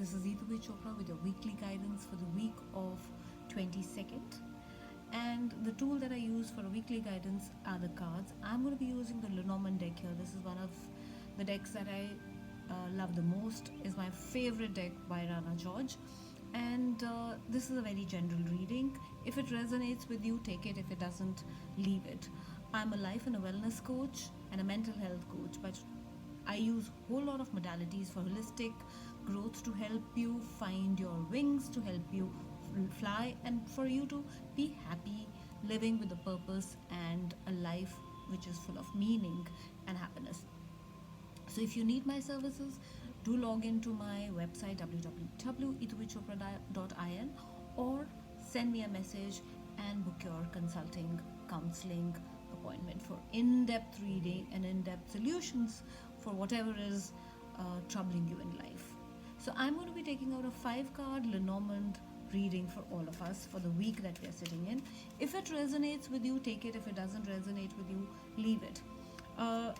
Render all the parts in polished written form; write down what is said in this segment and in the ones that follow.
This is Eethubi Chopra with your weekly guidance for the week of 22nd. And the tool that I use for a weekly guidance are the cards. I'm going to be using the Lenormand deck here. This is one of the decks that I love the most. Is my favorite deck by Rana George. And this is a very general reading. If it resonates with you, take it. If it doesn't, leave it. I'm a life and a wellness coach and a mental health coach, but I use a whole lot of modalities for holistic growth to help you find your wings, to help you fly, and for you to be happy, living with a purpose and a life which is full of meaning and happiness. So if you need my services, do log into my website www.eethubichopra.in or send me a message and book your consulting counseling appointment for in-depth reading and in-depth solutions for whatever is troubling you in life. So I'm going to be taking out a 5-card Lenormand reading for all of us for the week that we are sitting in. If it resonates with you, take it. If it doesn't resonate with you, leave it.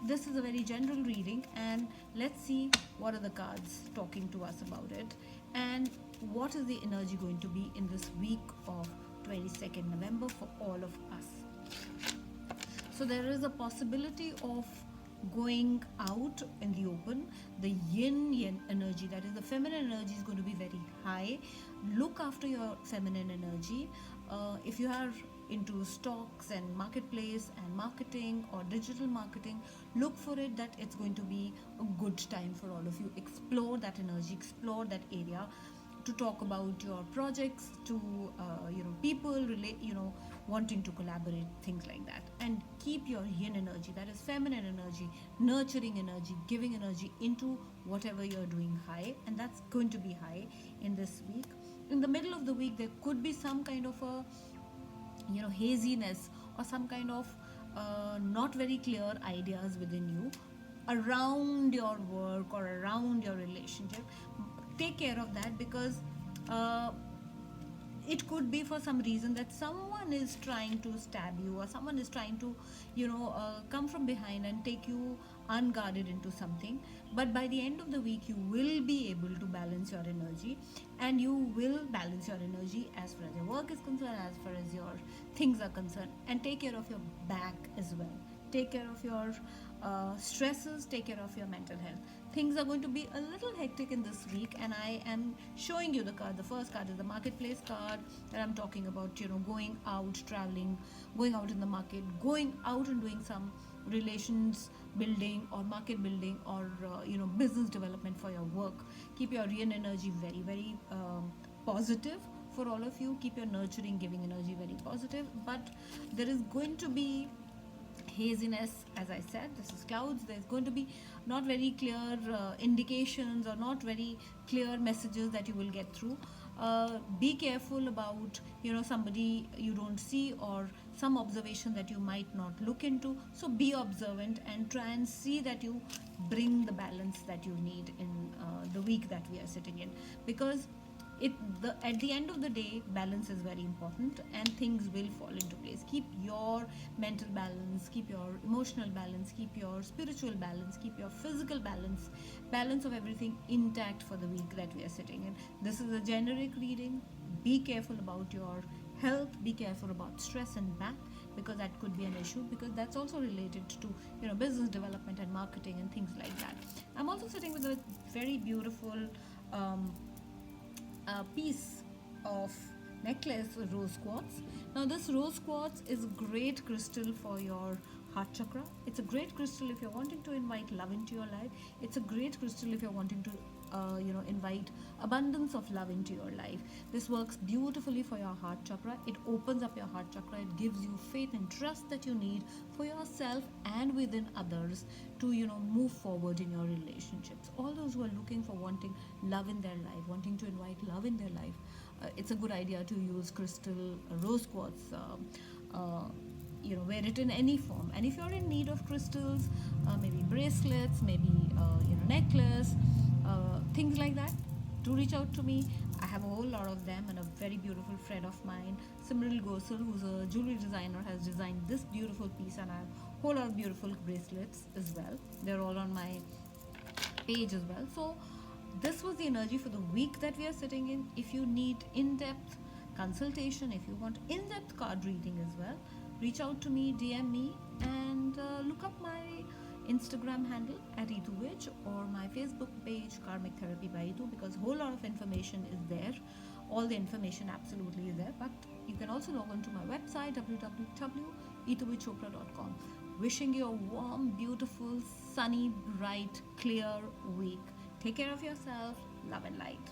This is a very general reading, and let's see what are the cards talking to us about it, and what is the energy going to be in this week of 22nd November for all of us. So there is a possibility of going out in the open. The yin yang energy, that is the feminine energy, is going to be very high. Look after your feminine energy. If you are into stocks and marketplace and marketing or digital marketing, look for it that it's going to be a good time for all of you. Explore that energy, explore that area to talk about your projects, to people relate, wanting to collaborate, things like that. And keep your yin energy, that is feminine energy, nurturing energy, giving energy into whatever you're doing high, and that's going to be high in this week. In the middle of the week, there could be some kind of a haziness or some kind of not very clear ideas within you around your work or around your relationship. Take care of that, because it could be for some reason that someone is trying to stab you, or someone is trying to come from behind and take you unguarded into something. But by the end of the week, you will be able to balance your energy, and you will balance your energy as far as your work is concerned, as far as your things are concerned, and take care of your back as well. Take care of your stresses, take care of your mental health. Things are going to be a little hectic in this week, and I am showing you the card. The first card is the marketplace card, that I'm talking about, going out, traveling, going out in the market, going out and doing some relations building or market building or business development for your work. Keep your yin energy very, very positive for all of you. Keep your nurturing, giving energy very positive. But there is going to be haziness, as I said. This is clouds. There's going to be not very clear indications or not very clear messages that you will get through. Be careful about somebody you don't see, or some observation that you might not look into. So be observant and try and see that you bring the balance that you need in the week that we are sitting in, because at the end of the day, balance is very important, and things will fall into place. Keep your mental balance, keep your emotional balance, keep your spiritual balance, keep your physical balance of everything intact for the week that we are sitting in. This is a generic reading. Be careful about your health, be careful about stress and back, because that could be an issue, because that's also related to business development and marketing and things like that. I'm also sitting with a very beautiful piece of necklace, rose quartz. Now this rose quartz is a great crystal for your heart chakra. It's a great crystal if you're wanting to invite love into your life. It's a great crystal if you're wanting to invite abundance of love into your life. This works beautifully for your heart chakra. It opens up your heart chakra. It gives you faith and trust that you need for yourself and within others to move forward in your relationships. All those who are looking for wanting love in their life, wanting to invite love in their life, it's a good idea to use crystal rose quartz. Wear it in any form. And if you're in need of crystals, maybe bracelets, maybe necklace, things like that, do reach out to me. I have a whole lot of them, and a very beautiful friend of mine, Simril Gosal, who's a jewelry designer, has designed this beautiful piece, and I have a whole lot of beautiful bracelets as well. They're all on my page as well. So this was the energy for the week that we are sitting in. If you need in-depth consultation, if you want in-depth card reading as well, reach out to me, DM me, and look up my Instagram handle at Ituvij or my Facebook page Karmic Therapy by Itu, because a whole lot of information is there. All the information absolutely is there, but you can also log on to my website www.ituvijchopra.com. Wishing you a warm, beautiful, sunny, bright, clear week. Take care of yourself. Love and light.